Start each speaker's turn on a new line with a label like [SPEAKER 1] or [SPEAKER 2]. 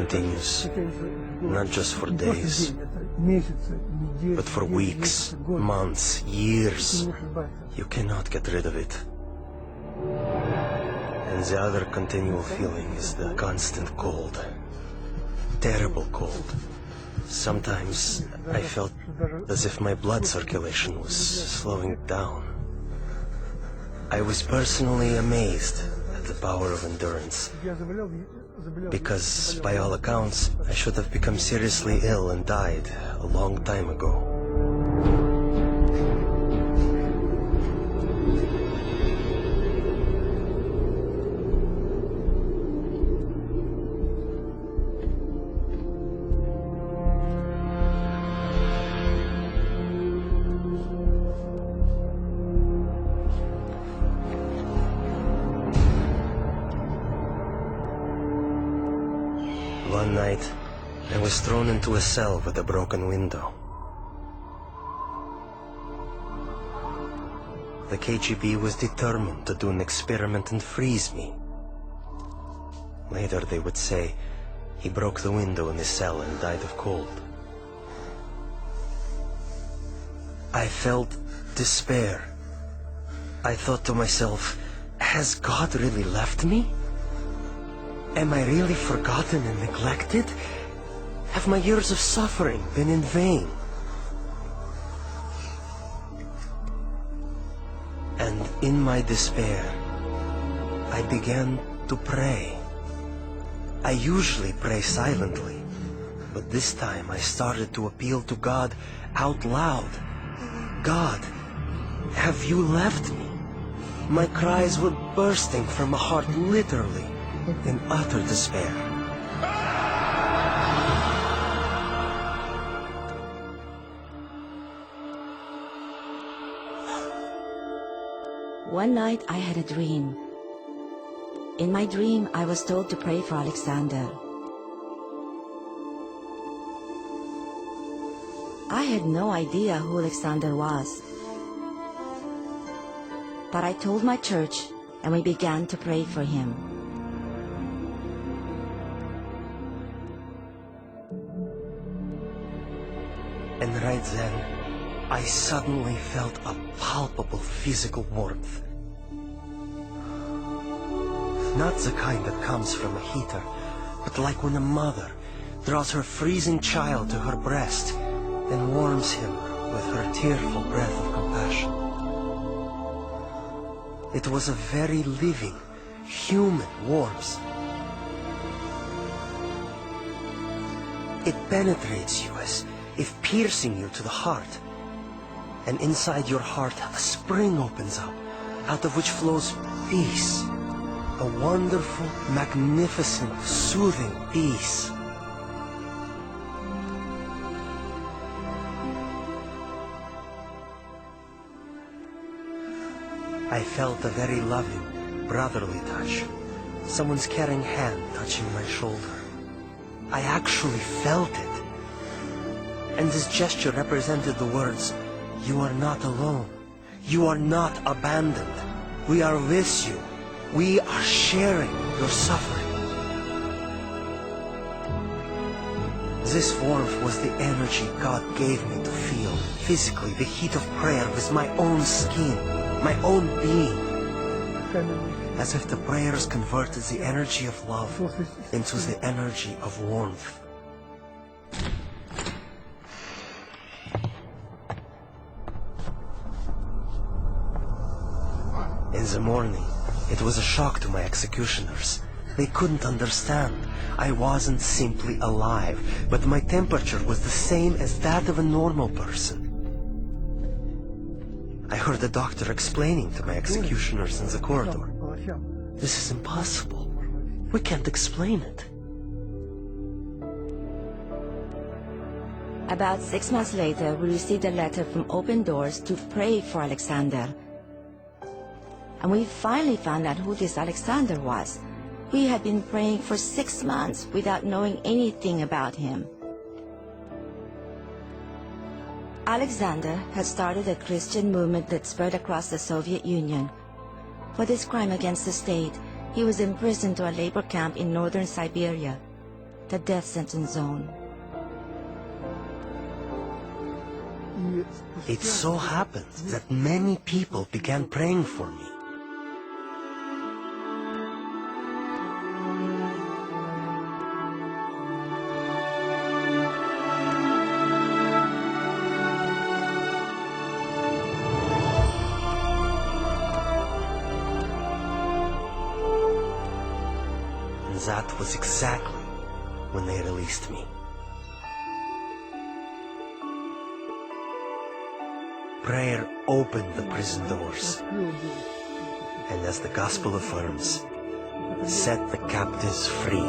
[SPEAKER 1] continues, not just for days, but for weeks, months, years. You cannot get rid of it. And the other continual feeling is the constant cold. Terrible cold. Sometimes I felt as if my blood circulation was slowing down. I was personally amazed at the power of endurance, because by all accounts, I should have become seriously ill and died a long time ago. One night, I was thrown into a cell with a broken window. The KGB was determined to do an experiment and freeze me. Later they would say he broke the window in his cell and died of cold. I felt despair. I thought to myself, has God really left me? Am I really forgotten and neglected? Have my years of suffering been in vain? And in my despair, I began to pray. I usually pray silently, but this time I started to appeal to God out loud. God, have you left me? My cries were bursting from a heart literally in utter despair.
[SPEAKER 2] One night I had a dream. In my dream, I was told to pray for Alexander. I had no idea who Alexander was. But I told my church, and we began to pray for him.
[SPEAKER 1] And right then, I suddenly felt a palpable physical warmth. Not the kind that comes from a heater, but like when a mother draws her freezing child to her breast and warms him with her tearful breath of compassion. It was a very living, human warmth. It penetrates you as if piercing you to the heart. And inside your heart, a spring opens up, out of which flows peace. A wonderful, magnificent, soothing peace. I felt a very loving, brotherly touch. Someone's caring hand touching my shoulder. I actually felt it. And this gesture represented the words, "You are not alone. You are not abandoned. We are with you. We are sharing your suffering." This warmth was the energy God gave me to feel physically the heat of prayer with my own skin, my own being. As if the prayers converted the energy of love into the energy of warmth. In the morning, it was a shock to my executioners. They couldn't understand. I wasn't simply alive, but my temperature was the same as that of a normal person. I heard the doctor explaining to my executioners in the corridor. This is impossible. We can't explain it.
[SPEAKER 2] About 6 months later, we received a letter from Open Doors to pray for Alexander. And we finally found out who this Alexander was. We had been praying for 6 months without knowing anything about him. Alexander had started a Christian movement that spread across the Soviet Union. For this crime against the state, he was imprisoned to a labor camp in northern Siberia. the death sentence zone.
[SPEAKER 1] It so happened that many people began praying for me. And that was exactly when they released me. Prayer opened the prison doors, and as the gospel affirms, set the captives free.